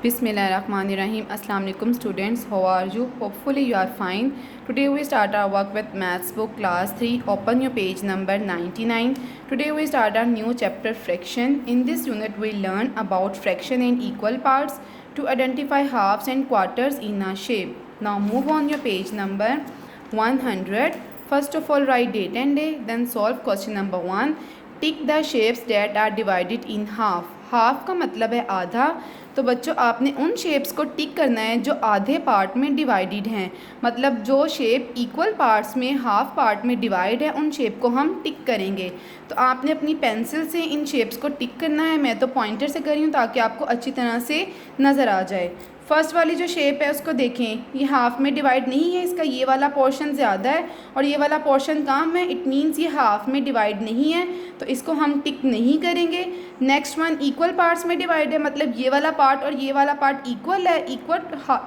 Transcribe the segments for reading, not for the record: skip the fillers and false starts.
Bismillahirrahmanirrahim. Assalamu alaikum students. How are you? Hopefully you are fine. Today we start our work with maths book class 3. Open your page number 99. Today we start our new chapter fraction. In this unit we learn about fraction in equal parts to identify halves and quarters in a shape. Now move on your page number 100. First of all write date and day, then solve question number 1. Tick the shapes that are divided in half. Half का मतलब है आधा, तो बच्चों आपने उन shapes को टिक करना है जो आधे पार्ट में डिवाइडेड हैं। मतलब जो शेप इक्वल पार्ट्स में हाफ पार्ट में डिवाइड है उन शेप को हम टिक करेंगे। तो आपने अपनी पेंसिल से इन शेप्स को टिक करना है। मैं तो पॉइंटर से कर रही हूँ ताकि आपको अच्छी तरह से नज़र आ जाए। फर्स्ट वाली जो शेप है उसको देखें, ये हाफ में डिवाइड नहीं है, इसका ये वाला पोर्शन ज़्यादा है और ये वाला पोर्शन कम है। इट मीन्स ये हाफ में डिवाइड नहीं है, तो इसको हम टिक नहीं करेंगे। नेक्स्ट वन इक्वल पार्ट्स में डिवाइड है, मतलब ये वाला पार्ट और ये वाला पार्ट इक्वल है,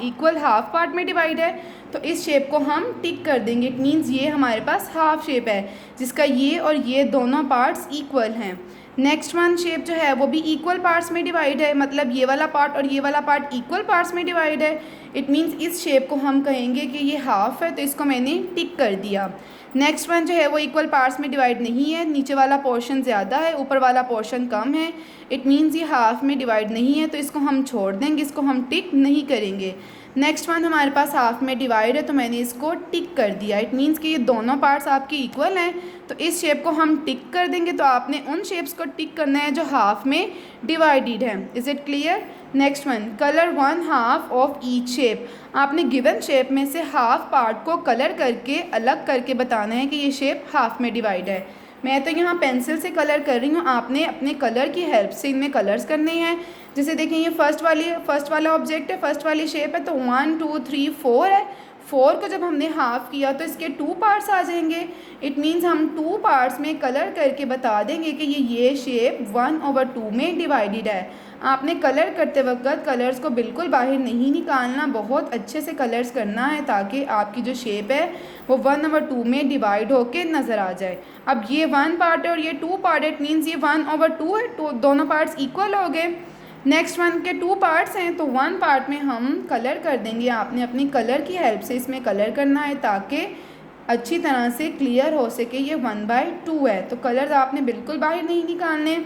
इक्वल हाफ पार्ट में डिवाइड है, तो इस शेप को हम टिक कर देंगे। इट मीन्स ये हमारे पास हाफ शेप है जिसका ये और ये दोनों पार्ट्स इक्वल हैं। नेक्स्ट वन शेप जो है वो भी इक्वल पार्ट्स में डिवाइड है, मतलब ये वाला पार्ट और ये वाला पार्ट इक्वल पार्ट्स में डिवाइड है। इट मीन्स इस शेप को हम कहेंगे कि ये हाफ है, तो इसको मैंने टिक कर दिया। नेक्स्ट वन जो है वो इक्वल पार्ट्स में डिवाइड नहीं है, नीचे वाला पोर्शन ज़्यादा है, ऊपर वाला पोर्शन कम है। इट मीन्स ये हाफ में डिवाइड नहीं है, तो इसको हम छोड़ देंगे, इसको हम टिक नहीं करेंगे। नेक्स्ट वन हमारे पास हाफ में डिवाइड है, तो मैंने इसको टिक कर दिया। इट मीन्स कि ये दोनों पार्ट्स आपके इक्वल हैं, तो इस शेप को हम टिक कर देंगे। तो आपने उन शेप्स को टिक करना है जो हाफ में डिवाइडेड है। Is it clear? Next one colour one half of each shape. आपने गिवन शेप में से हाफ पार्ट को कलर करके अलग करके बताना है कि ये शेप हाफ में डिवाइड है। मैं तो यहाँ पेंसिल से कलर कर रही हूँ, आपने अपने कलर की हेल्प से इनमें कलर्स करने हैं। जैसे देखें ये फर्स्ट वाला ऑब्जेक्ट है, फर्स्ट वाली शेप है, तो 1 2 3 4 है। 4 को जब हमने हाफ़ किया तो इसके 2 पार्ट्स आ जाएंगे। इट मीन्स हम 2 पार्ट्स में कलर करके बता देंगे कि ये शेप 1/2 में डिवाइडेड है। आपने कलर करते वक्त कलर्स को बिल्कुल बाहर नहीं निकालना, बहुत अच्छे से कलर्स करना है ताकि आपकी जो शेप है वो 1/2 में डिवाइड होके नज़र आ जाए। अब ये 1 पार्ट है और ये 2 पार्ट है, इट मीन्स ये 1/2 है, तो दोनों पार्ट्स इक्वल हो गए। नेक्स्ट वन के 2 पार्ट्स हैं, तो 1 पार्ट में हम कलर कर देंगे। आपने अपनी कलर की हेल्प से इसमें कलर करना है ताकि अच्छी तरह से क्लियर हो सके ये 1/2 है। तो कलर आपने बिल्कुल बाहर नहीं निकालने।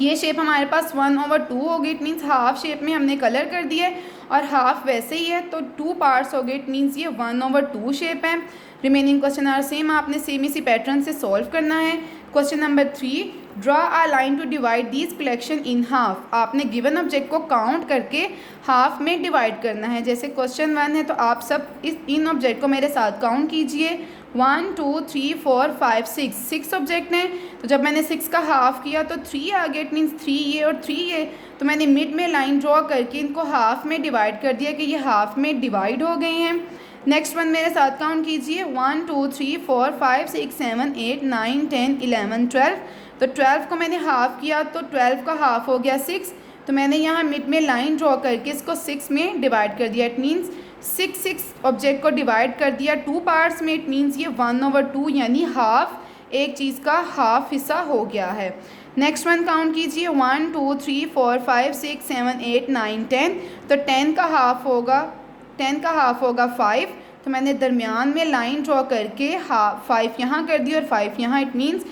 ये शेप हमारे पास 1/2 हो गई, इट मीन्स हाफ शेप में हमने कलर कर दिया और हाफ वैसे ही है, तो 2 पार्ट्स हो गए, इट मीन्स ये 1/2 शेप है। रिमेनिंग क्वेश्चन आर सेम, आपने सेम इसी पैटर्न से सॉल्व करना है। Question number 3 draw a line to divide this collection in half. आपने गिवन ऑब्जेक्ट को काउंट करके हाफ में डिवाइड करना है। जैसे क्वेश्चन 1 है, तो आप सब इन ऑब्जेक्ट को मेरे साथ काउंट कीजिए। 1 2 3 4 5 6 ऑब्जेक्ट हैं, तो जब मैंने 6 का हाफ किया तो 3 आ गया। इट मीन्स 3 ये और 3 ये, तो मैंने मिड में लाइन ड्रॉ करके इनको हाफ में डिवाइड कर दिया कि ये हाफ में डिवाइड हो गए हैं। नेक्स्ट वन मेरे साथ काउंट कीजिए। 1 2 3 4 5 6 7 8 9 10 11 12। तो 12 को मैंने हाफ़ किया तो 12 का हाफ़ हो गया 6, तो मैंने यहाँ मिड में लाइन ड्रॉ करके इसको 6 में डिवाइड कर दिया। इट मीन्स 6 ऑब्जेक्ट को डिवाइड कर दिया 2 पार्ट्स में। इट मीन्स ये 1/2 यानी हाफ एक चीज़ का हाफ हिस्सा हो गया है। नेक्स्ट वन काउंट कीजिए। 1 2 3 4 5 6 7 8 9 10। तो 10 का हाफ़ होगा 5, तो मैंने दरमियान में लाइन ड्रॉ करके 5 यहाँ कर दिया और 5 यहाँ। इट मीन्स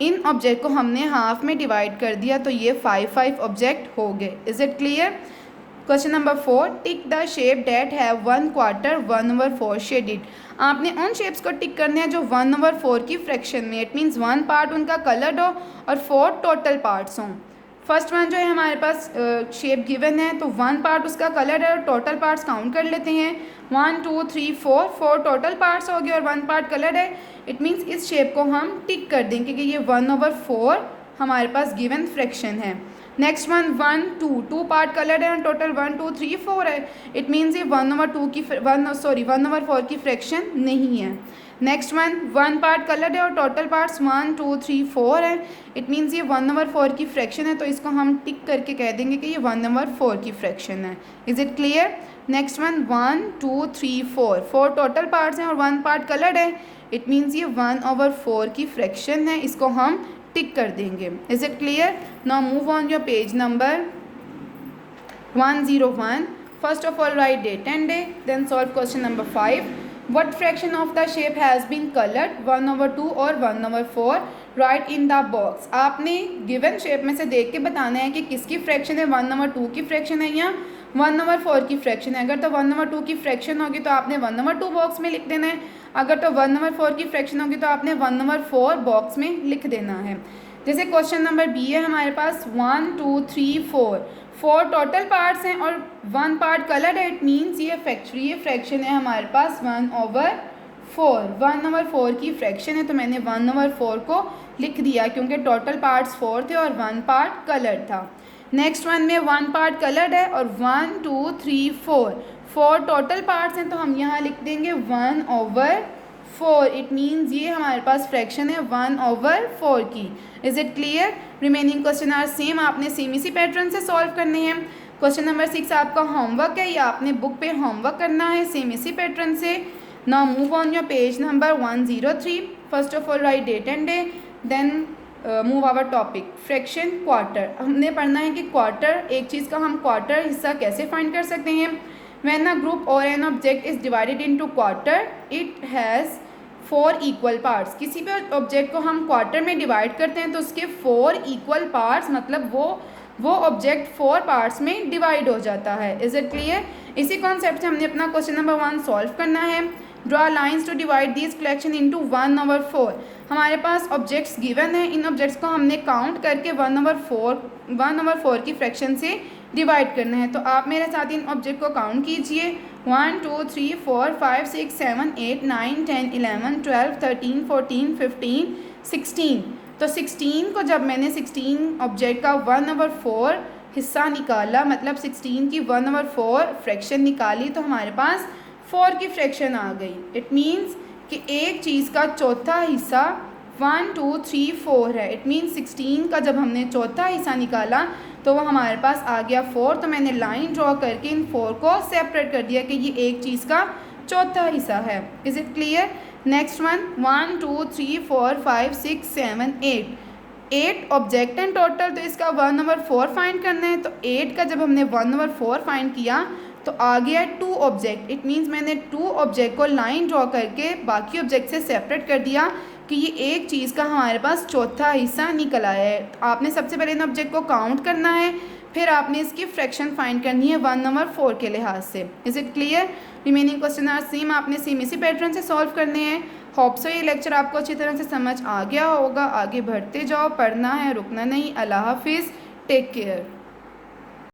इन ऑब्जेक्ट को हमने हाफ में डिवाइड कर दिया, तो ये 5 ऑब्जेक्ट हो गए। Is it clear? Question number 4 tick the shape that have 1/4 1/4 shaded. आपने उन शेप्स को टिक करने हैं जो 1/4 की फ्रैक्शन में, इट मीन्स 1 पार्ट उनका कलर्ड हो और 4 टोटल पार्ट्स हों। फर्स्ट वन जो है हमारे पास शेप गिवन है, तो 1 पार्ट उसका कलर है और टोटल पार्ट्स काउंट कर लेते हैं। 1 2 3 4 टोटल पार्ट्स हो गए और 1 पार्ट कलर है। इट मीन्स इस शेप को हम टिक कर देंगे कि ये 1/4 हमारे पास गिवन फ्रैक्शन है। नेक्स्ट वन 1 2 पार्ट कलर है और टोटल 1 2 3 4 है। इट मीन्स ये 1/4 की फ्रैक्शन नहीं है। नेक्स्ट वन 1 पार्ट कलर्ड है और टोटल पार्ट्स 1 2 3 4 है। इट मीन्स ये 1/4 की फ्रैक्शन है, तो इसको हम टिक करके कह देंगे कि ये 1/4 की फ्रैक्शन है। Is it clear? Next one 1 2 3 4 total parts हैं और 1 पार्ट कलर्ड है। इट मीन्स ये 1/4 की फ्रैक्शन है, इसको हम टिक कर देंगे। Is it clear? Now move on your page number 101. First of all, write date and day. Then solve question number 5. What fraction of the shape has been colored? 1/2 और 1/4. Write in the box. आपने given shape में से देख के बताना है कि किसकी फ्रैक्शन है, 1/2 की फ्रैक्शन है या 1/4 की फ्रैक्शन है। अगर तो 1/2 की फ्रैक्शन होगी तो आपने 1/2 बॉक्स में लिख देना है। अगर तो 1/4 की फ्रैक्शन होगी तो आपने 1/4 बॉक्स में लिख देना है। जैसे क्वेश्चन नंबर बी है हमारे पास 1 2 3 4 4 टोटल पार्ट्स हैं और 1 पार्ट कलर है। इट मीन्स ये फ्रैक्शन है हमारे पास 1/4। 1/4 की फ्रैक्शन है तो मैंने 1/4 को लिख दिया क्योंकि टोटल पार्ट्स 4 थे और 1 पार्ट कलर था। नेक्स्ट वन में 1 पार्ट कलर्ड है और 1 2 3 4 टोटल पार्ट्स हैं तो हम यहाँ लिख देंगे 1/4। इट मीन्स ये हमारे पास फ्रैक्शन है 1/4 की। Is it clear? Remaining question are same, आपने सेम इसी पैटर्न से सॉल्व करने हैं। क्वेश्चन नंबर 6 आपका होमवर्क है या आपने बुक पे होमवर्क करना है सेम इसी पैटर्न से। Now move on your page number 103। First of all write date and day, then move our topic fraction quarter. हमने पढ़ना है कि क्वार्टर, एक चीज़ का हम क्वार्टर हिस्सा कैसे फाइंड कर सकते हैं। व्हेन अ ग्रुप और an object is divided into quarter it has 4 equal parts. किसी भी ऑब्जेक्ट को हम क्वार्टर में डिवाइड करते हैं तो उसके 4 इक्वल पार्ट्स, मतलब वो ऑब्जेक्ट 4 पार्ट्स में डिवाइड हो जाता है। Is it clear? इसी कॉन्सेप्ट से हमने अपना क्वेश्चन नंबर 1 सॉल्व करना है। Draw lines to divide this collection into 1/4। हमारे पास ऑब्जेक्ट्स गिवन है, इन ऑब्जेक्ट्स को हमने काउंट करके 1/4 की फ्रैक्शन से डिवाइड करना है। तो आप मेरे साथ इन ऑब्जेक्ट को काउंट कीजिए। 1 2 3 4 5 6 7 8 9 10 11 12 13 14 15 16। तो 16 को जब मैंने 16 ऑब्जेक्ट का 1/4 हिस्सा निकाला, मतलब 16 की 1/4 फ्रैक्शन निकाली, तो हमारे पास 4 की फ्रैक्शन आ गई। इट मीन्स कि एक चीज़ का चौथा हिस्सा 1 2 3 4 है। इट मीन्स 16 का जब हमने चौथा हिस्सा निकाला तो वो हमारे पास आ गया 4। तो मैंने लाइन ड्रॉ करके इन 4 को सेपरेट कर दिया कि ये एक चीज़ का चौथा हिस्सा है। Is it clear? Next one 1 2 3 4 5 6 7 8 object and total, तो इसका 1/4 फाइंड करना है। तो 8 का जब हमने 1/4 फाइंड किया तो आ गया 2 ऑब्जेक्ट। इट मीन्स मैंने 2 ऑब्जेक्ट को लाइन ड्रॉ करके बाकी ऑब्जेक्ट से सेपरेट कर दिया कि ये एक चीज़ का हमारे पास चौथा हिस्सा निकल आया है। तो आपने सबसे पहले इन ऑब्जेक्ट को काउंट करना है, फिर आपने इसकी फ्रैक्शन फाइंड करनी है 1/4 के लिहाज से। Is it clear? Remaining question are same, आपने सेम इसी पैटर्न से सॉल्व करने हैं। होप सो ये लेक्चर आपको अच्छी तरह से समझ आ गया होगा। आगे बढ़ते जाओ, पढ़ना है, रुकना नहीं। अल्लाह हाफिज़, टेक केयर।